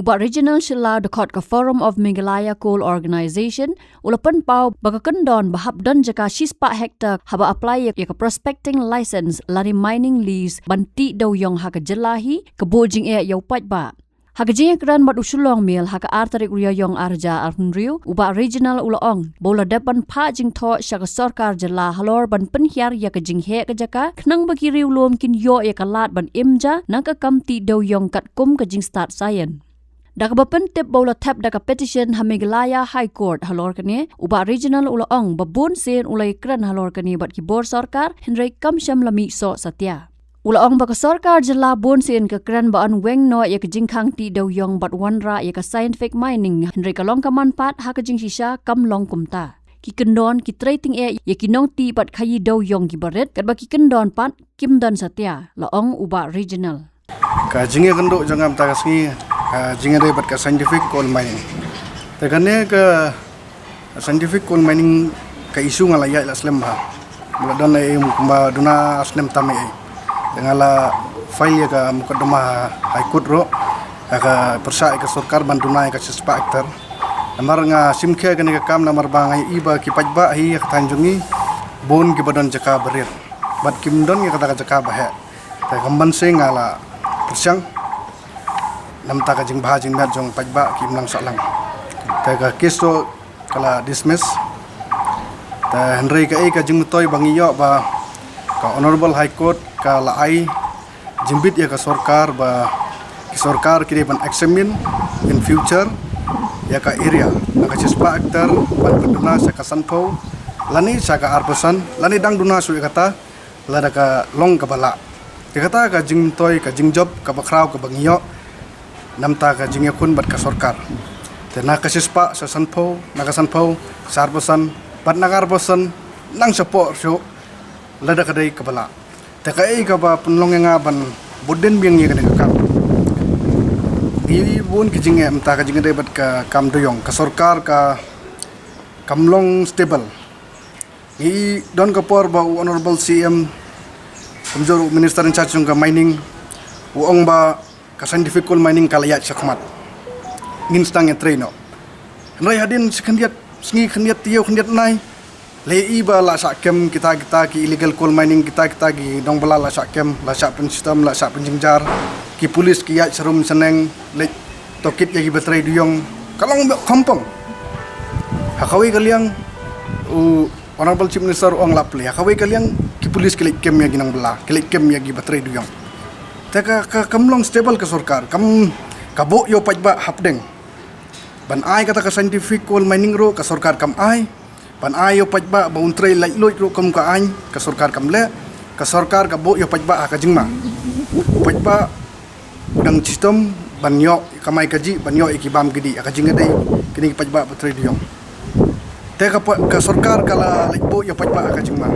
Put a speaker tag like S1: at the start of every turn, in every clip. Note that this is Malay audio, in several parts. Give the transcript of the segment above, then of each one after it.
S1: Uba regional sila dekat ke Forum of Meghalaya Coal Organisation ulapan pau baka kendon bahap don jaka 6 hektar haba apply ya ke prospecting license lari mining lease banti daw yong haka jelahi ke bojing yau pat ba. Haka jing kran bat usulong mil haka artarik uya yong arja arhunriu uba regional ulaong bola depan pa jing tho syaka sarkar jela halor ban penhiar ya ke jing he ke jaka knang bagi riu lom kin yo ya kalat ban imja nang ka kamti daw yong kat kum ke jing start science. Daka bapentip bola tap daka petition ha Meghalaya High Court halor kani uba regional ulaong babun sen ulai kran halor kani bat ki bor sarkar Henry Kamsham lami so satya. Ulaong baka sarkar jela bon sen ke kran baan weng no ya ke jingkhang ti daw yong bat wanra ya ke scientific mining Henry kalong ka manpat ha ke jing shisha kam long kumta. Ki kendon ki trading e ya ki nong ti bat khayi daw yong ki baret kat ba ki kendon pat kim dan satya laong uba regional.
S2: Ka jinge kendo jangam ta kasngi jinge re bat ka scientific coal mining. Tekane ke scientific coal mining ka isu ngalaya la slem ba. Mula don ai kumba duna aslem tame Tengala file ya ka mukadama High Court ro ka persa ka sarkar banduna ka 6 hektar namar nga simkhe ka kam namar bangai iba ki pajba hi ka tanjungi bon ki badon jaka berir bat kimdon ya kata jaka bahe ta kamban se ngala persang namta ka jing bahajing nat jong pajba kim lang salang ta ka keso kala dismiss ta Henry ka ka jing mutoy bangiyo ba ka Honorable High Court ka laai jimbit ya ka sarkar ba ki sarkar kini ban examine in future ya ka area ka 6 hektar ban penduna sa ka sanpo lani sa ka arpasan lani dang duna su kata lada ka long ka bala kata ka jingtoy ka jingjob ka bakraw ka bangiyo namta ka jingekun bat ka sarkar tena ka 6 sa sanpo naga sanpo sa arpasan bat naga arpasan nang support so lada ka dai ka bala takai ka ba punlong nga ban budden biang ye ka kam di bun ki jinge amta ka jinge debat ka kam doyong ka sarkar ka kamlong stable i don ka por ba honorable CM kumjor minister in charge ka mining uong ba ka scientific coal mining kalayat sakmat nginstang traino nai hadin sekandiat sngi khandiat tiyo khandiat nai lei ba la sakem kita ki illegal coal mining kita ki dong bala la sakem la sak pen system la sak penjingjar ki polis ki ya serum seneng le tokit ya ki betrai duyong kalong kampung hakawi kaliang honorable chief minister ong lapli hakawi kaliang ki polis ki kem ya ginang bala ki kem ya ki betrai duyong taka ka kamlong stable ka sarkar kam kabo yo pajba hapdeng ban ai kata ka scientific coal mining ro ka sarkar kam ai pan ayo pajba ba untrai lai loi ro kam ka an ka sarkar kam le ka sarkar ka bo yo pajba ka jingma pajba udang sistem banyo kamai kaji banyo ikibam gidi ka jinga dai kini pajba batrai diong te ka sarkar kala lai bo yo pajba ka jingma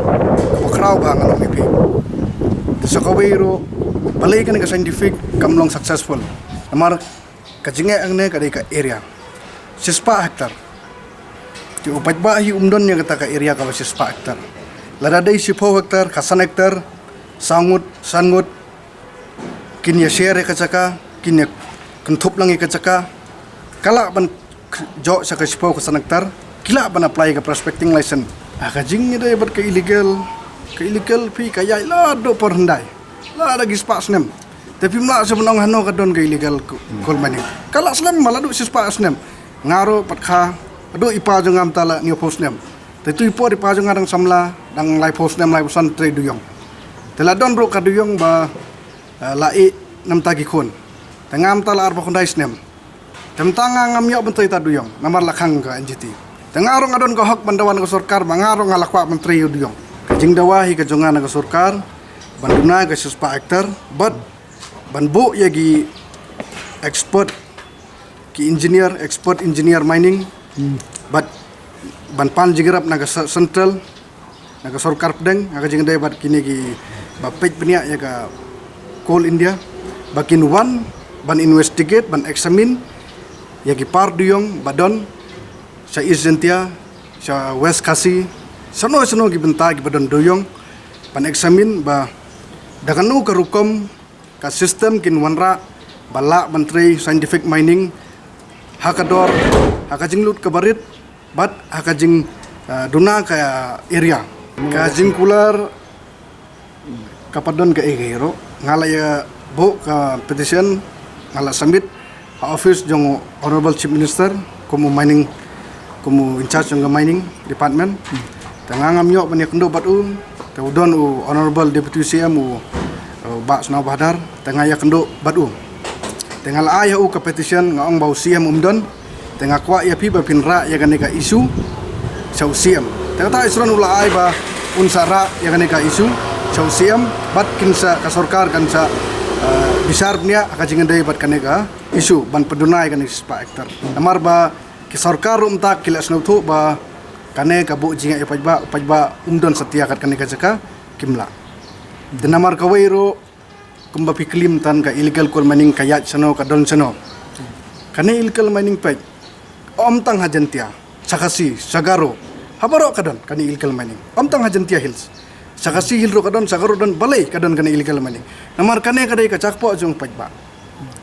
S2: ka kraw ba ngalo mipi sa kawero balai kan ka scientific kamlong successful amar ka jinga ang ne ka dai ka area 6 hektar ti upat ba hi umdon nya kata ka area ka 6 hektar lada dai 10 hektar kasan hektar sangut kinya share ka caka kinya kentup lang ka caka kala ban jo sa ka 10 kasan hektar kila ban apply ka prospecting license ka jing dai bat ka illegal pi kaya la do por handai la ada gispa snem tapi mla sa benong hano ka don ka illegal coal mining kala snem maladu 6 snem ngaro pat kha ado ipa jongam tala ni posnem te tu ipo ipa jongang samla dang lai posnem lai posan trade duyong tela don ro ka duyong ba lai nam tagi khon tengam tala arba khondai snem temtanga ngam yo bentai ta duyong namar lakhang ka NGT tengaro ngadon ka hak bandawan ka sarkar mangaro ngalakwa menteri duyong kajing dawahi ka jongan ka sarkar banduna ka 6 hektar but banbu yagi expert ki expert engineer mining but ban pan jigrap naga central naga sarkar pedeng naga jing dai bat kini ki ba page penia ya ka coal India bakin one ban investigate ban examine ya ki par duyong badon sa Isentia sa West Kasi sano ki benta ki badon duyong ban examine ba daganu ka rukom ka system kin wanra balak menteri scientific mining hakador hakajing lut kabarit bat hakajing duna ka area kajing kular kapadon ka egero ngala ya bo ka petition ngala submit office jong honorable chief minister kumu mining kumu in charge jong mining department tangangam yok banyak kendo bat te udon honorable deputy CM Bak Sunau Badar tengah ya kendo bat tengah ayah ka petition ngaong bau CM umdon tengah kwa ya pi ba pinra ya ganeka isu sau CM tengah ta isron ula ai ba unsara ya ganeka isu sau CM bat kinsa ka sarkar kansa besar nia akajingan dai bat kaneka isu ban pedunai kan ispa hektar namar ba ki sarkar tak kilas nutu ba kane ka bu jinga pajba umdon setia kat kaneka jaka kimla denamar ka wairo kumba piklim tan ka illegal coal mining kayat sano ka don sano kane illegal mining paj tang hajantia sakasi sagaro habaro kadon kane illegal mining tang hajantia hills sakasi hilro kadon sagaro don balai kadon kane illegal mining namar kane kadai ka cakpo jong pajba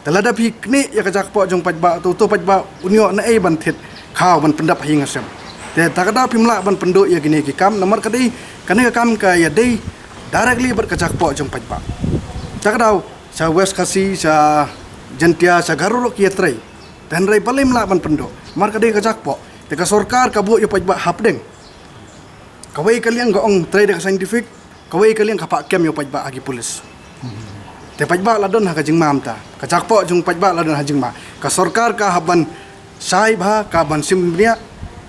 S2: talada pikni ya ka cakpo jong pajba tu pajba unyo na ban thet khaw ban pendap hinga sem te takada pimla ban pendo ya gini ki kam namar kadai kane ka kam ka ya dei directly ber ka cakpo jong pajba takadau sa west kasi sa jantia sa garuro ki trai dan rai balai mla ban pendo mar kadai ka cakpo te ka sarkar ka bu ya pajba hapdeng kawai kalian goong trai de scientific kawai kalian kapak kem yo pajba agi polis te pajba ladon ha kajing mam ta ka cakpo jong pajba ladon ha jing ma ka sarkar ka haban sai bha ka ban simnia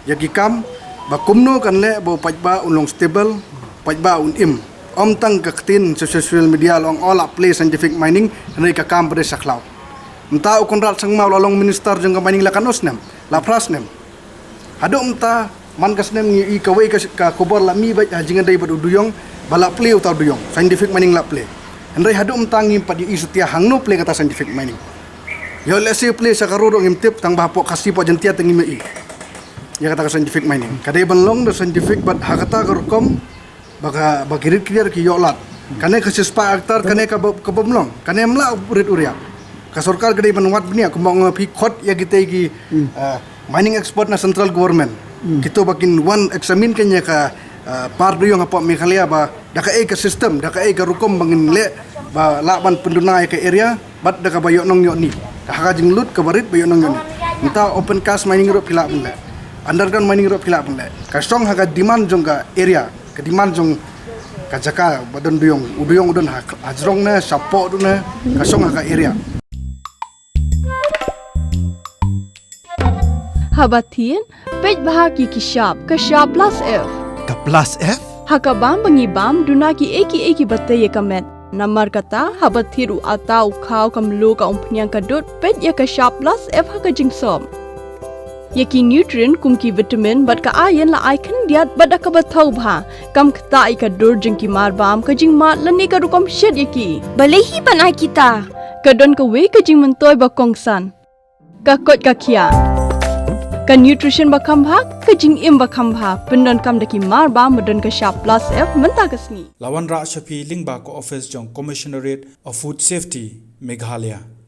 S2: yagi kam ba kumno kan le bo pajba ulong stable pajba un im tang kaktin sa social media long all up play scientific mining nai ka kam bre saklau mta konrat sang mau long minister jong ka mining la kanos nem la pras nem hado mta man kas nem i kawai ka kobor la mi ba jingan dai badu duyong bala play utau duyong scientific mining la play andai hado mta ngi padi i setia hangno play kata scientific mining yo lesi play sa karuro ngim tip tang bapo kasi po jantia tangi me ya kata scientific mining kadai banlong do scientific bat hakata karukom baka bagirit clear ki yolat kane ka sispa aktar kane ka bomlong kane mla urit uria ka sarkar kadai banwat bnia kumbang pi khot ya kita gi mining export na central government kita bakin one examine kanya ka par yung apa Meghalaya ba daka ka system daka ka rukom bangin le ba laban pendunai ka area bat daka bayo nong yo ni ka hakajing lut ka barit bayo nong yo ni minta open cast mining ro pila benda underground mining ro pila benda ka strong haga demand jong ka area ka demand jong ka jaka badon duyong udon hajrong na sapo du na ka strong haga area
S3: Habatin pej bahagi kishap kashap plus F
S4: Ka plus F?
S3: hakabam bangibam dunaki eki batte yekamet namar kata habathiru atau khaw kamlo ka umpnyang kadut pej ya kashap plus F hakajing som yaki nutrient kumki vitamin bat ka ayen la icon diat bat ka bathau bha kam khta ai ka dur jing ki mar bam ka jing mat lani ka rukom shed yaki balehi banai kita kadon ka we ka jing mentoy ba kongsan ka kot ka khia ka nutrition bakam bha ka jing im bakam bha pendon kam daki mar ba modon ka sharp plus F menta kasni
S4: Lawan Ra Shafi Lingba ko office jong Commissionerate of Food Safety Meghalaya